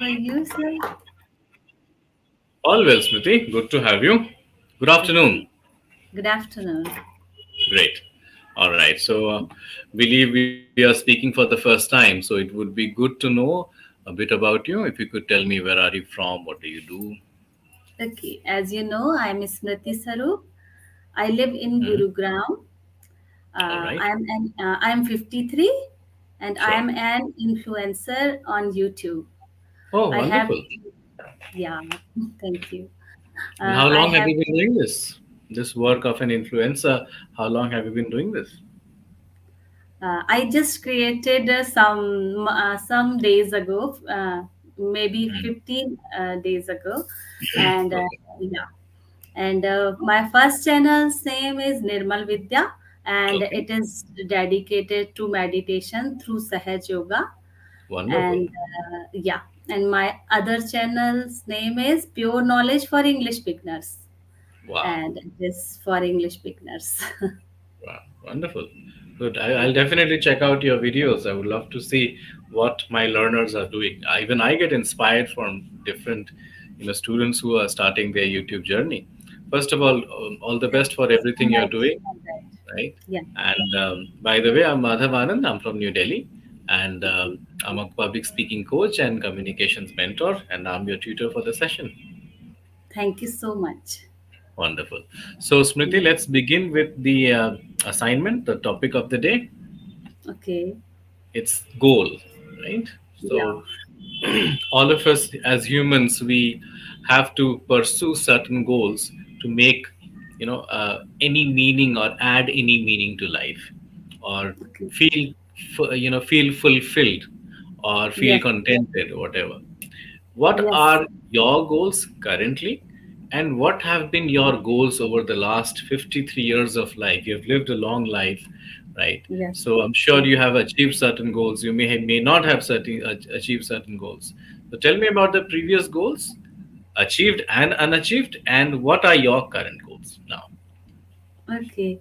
How are you, sir? All well, Smriti. Good to have you. Good afternoon. Okay. Good afternoon. Great. All right. Believe we are speaking for the first time, so it would be good to know a bit about you. If you could tell me where are you from, what do you do? Okay. As you know, I am Smriti Sarup. I live in Hmm. Gurugram. All right. I am 53 and I Sure. am an influencer on YouTube. Oh, I have, wonderful. yeah, thank you. And how I long have have, you been doing this? This work of an influencer. How long have you been doing this? I just created some days ago, maybe Hmm. 15 days ago. And Okay. yeah, and my first channel's name is Nirmal Vidya, and Okay. it is dedicated to meditation through Sahaj Yoga. Wonderful. And yeah, and my other channel's name is Pure Knowledge for English Beginners, Wow. and it is for English beginners. Wow, wonderful. Good. I'll definitely check out your videos. I would love to see what my learners are doing. Even I get inspired from different, students who are starting their YouTube journey. First of all the Thank best you for so everything you're much. doing, All right. right? Yeah. And by the way, I'm Madhav Anand. I'm from New Delhi, and I'm a public speaking coach and communications mentor, and I'm your tutor for the session. Thank you so much. Wonderful. So, Smriti, Yeah. let's begin with the assignment, the topic of the day. Okay. It's goal, right? Yeah. So all of us as humans, we have to pursue certain goals to make any meaning or add any meaning to life, or Okay. feel fulfilled or feel Yes. contented, whatever. What Yes. are your goals currently? And what have been your goals over the last 53 years of life? You've lived a long life, right? Yes. So I'm sure Yes. you have achieved certain goals. You may not have achieved certain goals. So tell me about the previous goals, achieved and unachieved, and what are your current goals now? Okay.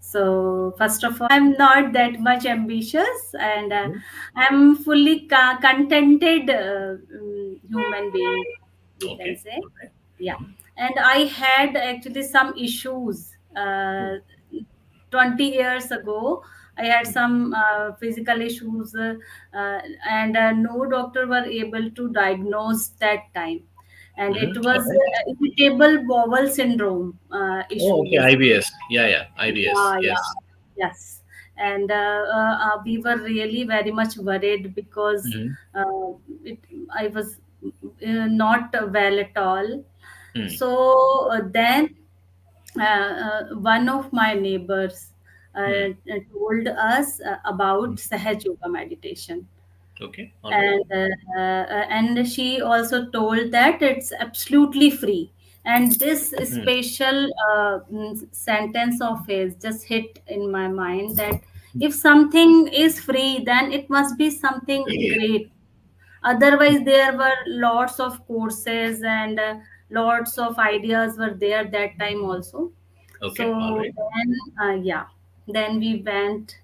So, first of all, I'm not that much ambitious, and Mhm. I'm fully contented human being, we can Okay. say. All right. Yeah. Mhm. And I had actually some issues. 20 years ago, I had Mhm. some physical issues, and no doctor were able to diagnose that time. And it Mhm. All was right. irritable bowel syndrome Oh, issue, okay. basically. IBS. Yeah, yeah. IBS. Yeah, yeah, Yes. yes. And we were really very much worried because Mhm. uh, I was not well at all. Mm. So then one of my neighbors Mm. told us about Mm. Sahaj Yoga meditation, Okay. All right. and she also told that it's absolutely free. And this Mm. special sentence of his just hit in my mind that if something is free, then it must be something great. Otherwise, there were lots of courses and lots of ideas were there that time also. Okay. All So right. then, yeah, then we went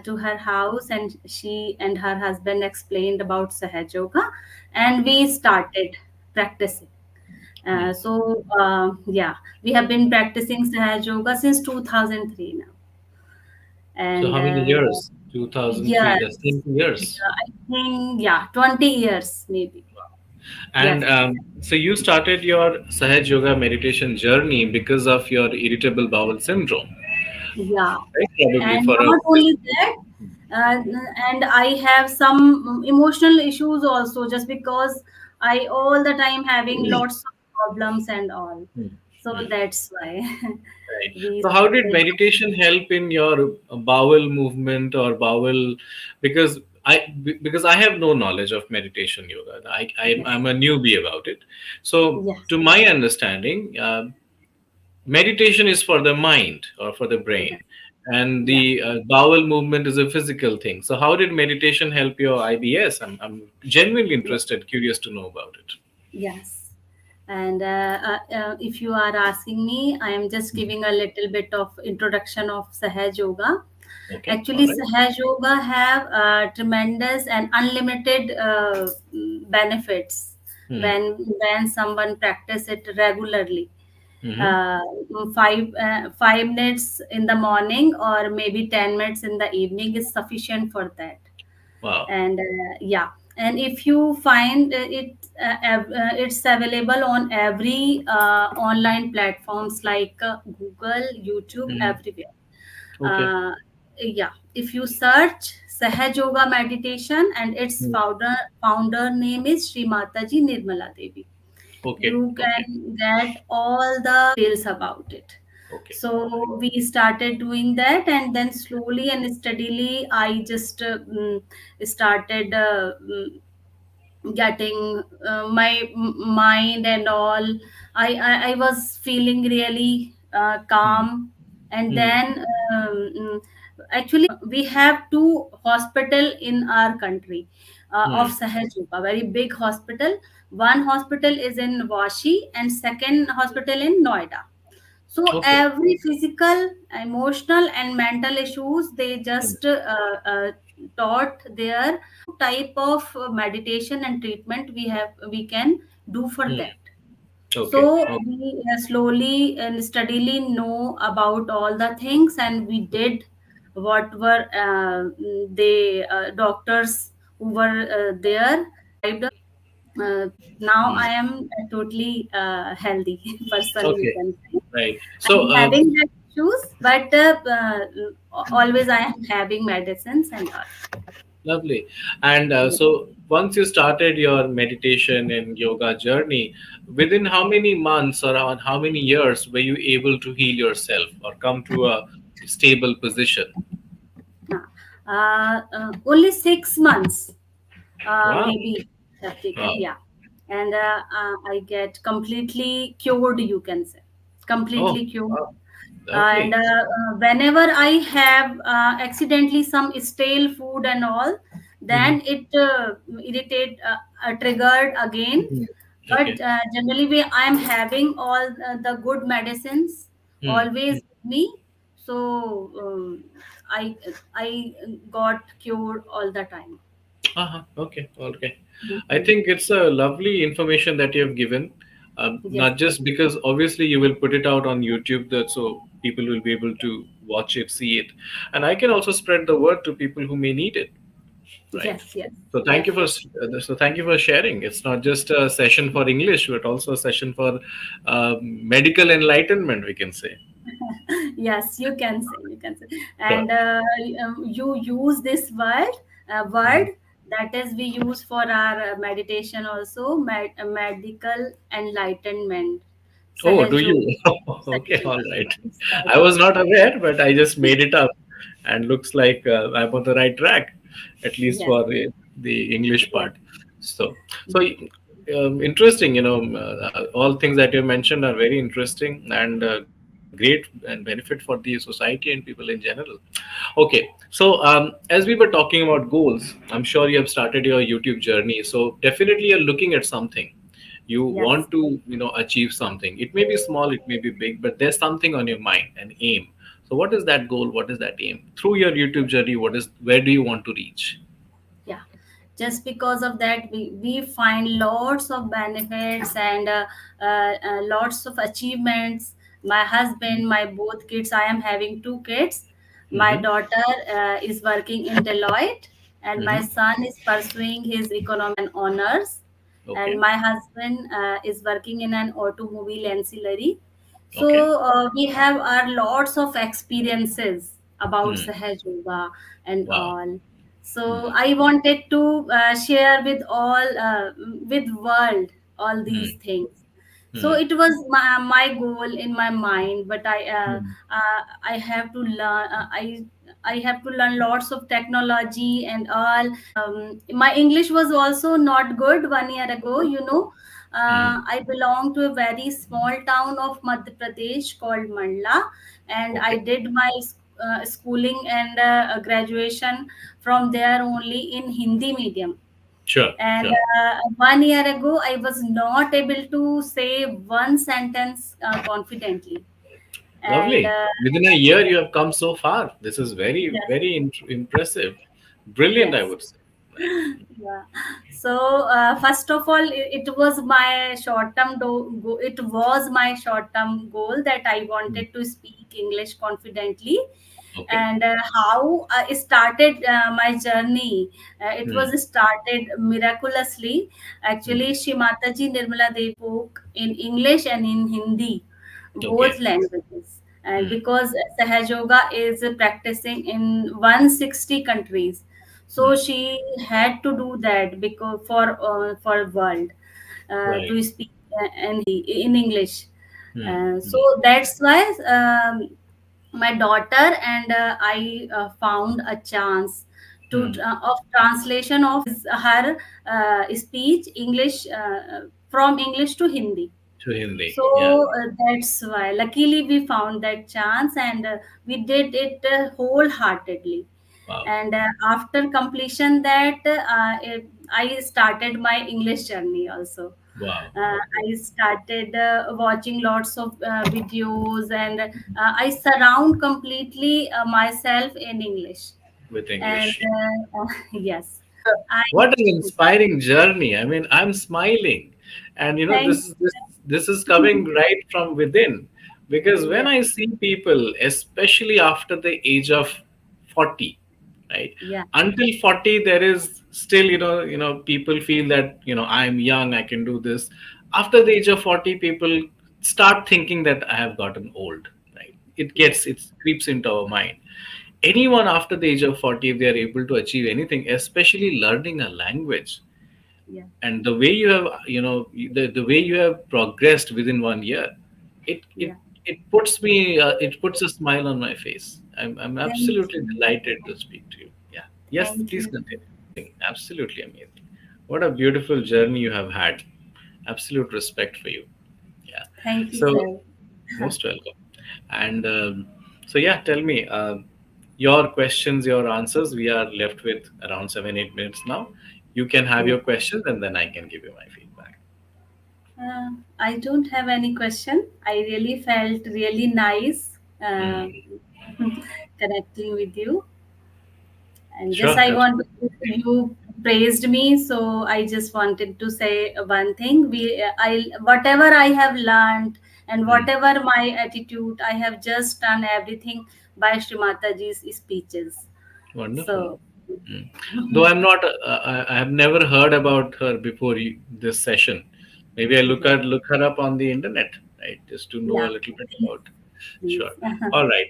to her house, and she and her husband explained about Sahaj Yoga, and we started practicing. Mm. Yeah, we have been practicing Sahaj Yoga since 2003 now, So and how many years? 2003, that's yes, 20 years. yeah, I think, yeah, 20 years maybe. And Yes, so you started your Sahaj Yoga meditation journey because of your irritable bowel syndrome, yeah, right? Probably and for a not only physical. that, uh, and I have some emotional issues also, just because I all the time having lots of problems and all. Hmm. So Hmm. that's why Right. we So how did started. meditation help in your bowel movement or bowel? Because I have no knowledge of meditation yoga. Yes, I'm a newbie about it. So yes, to my understanding, meditation is for the mind or for the brain, yes, and yeah. the bowel movement is a physical thing. So how did meditation help your IBS? I'm genuinely interested, curious to know about it. Yes. And if you are asking me, I am just giving a little bit of introduction of Sahaj Yoga. Okay. All Actually, right. Sahaj Yoga have tremendous and unlimited benefits Hmm. when someone practice it regularly. Mm-hmm. uh, 5 minutes in the morning or maybe 10 minutes in the evening is sufficient for that. Wow. And yeah, and if you find it's available on every online platforms like Google, YouTube, Hmm. everywhere. Okay. uh, yeah, if you search Sahaj Yoga meditation, and its Hmm. founder name is Sri Mataji Nirmala Devi, Okay. you Okay. can get all the details about it. Okay. All right. So we started doing that, and then slowly and steadily I just started getting my mind and all. I was feeling really Hmm. calm. And Hmm. then actually we have two hospital in our country of Hmm. Sahaj Yoga, very big hospital. One hospital is in Vashi and second hospital in Noida. So Okay. every physical, emotional, and mental issues they Hmm. just taught there type of meditation and treatment we can do for Hmm. that. Okay. So Okay. we slowly and steadily know about all the things, and we did what were the doctors who were there uh, now Hmm. I am a totally healthy person, you Okay. can say. Right. I'm So, having that issues, but always I am having medicines and all. lovely. And Yeah. so, once you started your meditation and yoga journey, within how many months or on how many years were you able to heal yourself or come to a stable position? Only 6 months, Wow. maybe have taken, Wow. yeah. And I get completely cured, you can say, Oh, completely cured. wow. And Lovely. whenever I have accidentally some stale food and all, Hmm. then it irritate triggered again. Hmm. But Okay. generally I am having all the good medicines Hmm. always with me. So i I got cured all the time. Uh-huh. Okay. Okay. I Mhm. think it's a lovely information that you have given. Yes, Not just because obviously you will put it out on YouTube, that so people will be able to watch it, see it, and I can also spread the word to people who may need it. Right. yes, yes, So thank you for definitely. thank you for sharing. It's not just a session for English, but also a session for medical enlightenment, we can say. Yes, you can say, you can say. Sure. And you use this word Mhm. that is we use for our meditation also, medical enlightenment. Oh, do Sahaj you? Yoga. Okay, Sahaj all Yoga. right. It's called I was Sahaj not Yoga. aware, but I just made it up, and looks like I'm on the right track, at least Yes, for the English yes, part. So interesting. All things that you mentioned are very interesting and great and benefit for the society and people in general. Okay, so as we were talking about goals, I'm sure you have started your YouTube journey. So definitely you're looking at something. You yes. want to, achieve something. It may be small, it may be big, but there's something on your mind, an aim. So what is that goal? What is that aim? Through your YouTube journey, where do you want to reach? Yeah, just because of that we find lots of benefits and lots of achievements. My husband, my both kids, I am having two kids. My Mm-hmm. daughter is working in Deloitte, and my Mm-hmm. son is pursuing his economics and honors. And Okay. my husband is working in an automobile ancillary. So Okay. we have our lots of experiences about Hmm. Sahaj Yoga and Wow. all. So Hmm. I wanted to share with all with world all these Hmm. things. So Hmm. it was my goal in my mind, but Hmm. I have to learn. I have to learn lots of technology and all. My English was also not good 1 year ago. Hmm. I belong to a very small town of Madhya Pradesh called Mandla, and I Okay. did my schooling and graduation from there only in Hindi medium. Sure. And Sure. 1 year ago, I was not able to say one sentence confidently. and Lovely. Within a year, you have come so far. This is very, yes, very impressive. Brilliant, I yes. would say. Right. Yeah. So first of all, it was my it was my short term goal that I Mm. wanted to speak English confidently. Okay. And how I started my journey. It Mm. was started miraculously. Mm. Actually, Shri Mataji Nirmala Devi spoke in English and in Hindi, both Okay. languages. And Mm. because Sahaja Yoga is practicing in 160 countries, so Mm. she had to do that because for world Right. to speak in English. Mm. So Mm. that's why my daughter and I found a chance to Mm. of translation of her speech English from English to Hindi. To Hindi. So Yeah. that's why luckily we found that chance, and we did it wholeheartedly. Wow. And after completion that I started my English journey also. Wow. I started watching lots of videos, and I surround completely myself in English. With And English. yes, I What an inspiring journey. I mean, I'm smiling. And thank this is coming right from within. Because when yes, I see people, especially after the age of 40, right? yeah, Until 40, there is still, people feel that, I'm young, I can do this. After the age of 40, people start thinking that I have gotten old, right? yeah, It creeps into our mind. Anyone after the age of 40, if they are able to achieve anything, especially learning a language, yeah, and the way you have, the way you have progressed within 1 year, yeah. it puts me, it puts a smile on my face. I'm Thank absolutely you, delighted to speak to you. Yeah. Yes, thank please you, continue. Absolutely amazing. What a beautiful journey you have had. Absolute respect for you. Yeah. thank you, So, sir. most welcome. And so, yeah, tell me your questions, your answers. We are left with around 7, 8 minutes now. You can have Yeah. your questions, and then I can give you my feedback. I don't have any question. I really felt really nice Hmm. connecting with you. And just Sure. I want you praised me, so I just wanted to say one thing. I whatever I have learned and Hmm. whatever my attitude, I have just done everything by Srimataji's speeches. Wonderful. So Hmm. Though I'm not, I have never heard about her before this session. Maybe I yeah, look her up on the internet, right, just to know yeah, a little bit please, about. please. Sure. All right.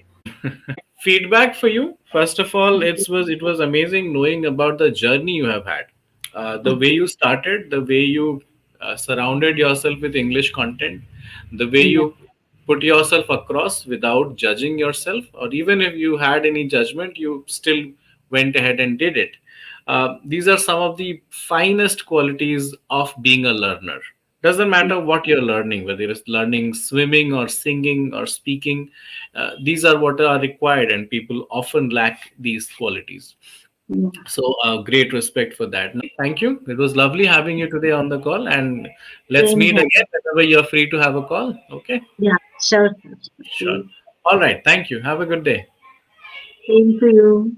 Feedback for you. First of all, it was amazing knowing about the journey you have had. The way you started, the way you surrounded yourself with English content, the way Yeah, you put yourself across without judging yourself, or even if you had any judgment, you still went ahead and did it. These are some of the finest qualities of being a learner. Doesn't matter what you're learning, whether it's learning swimming or singing or speaking. These are what are required, and people often lack these qualities. yeah. So, great respect for that. No, thank you. It was lovely having you today on the call, and let's Same meet here. again whenever you're free to have a call. Okay. Yeah, sure. Sure. Okay. All right. Thank you. Have a good day. Same to you.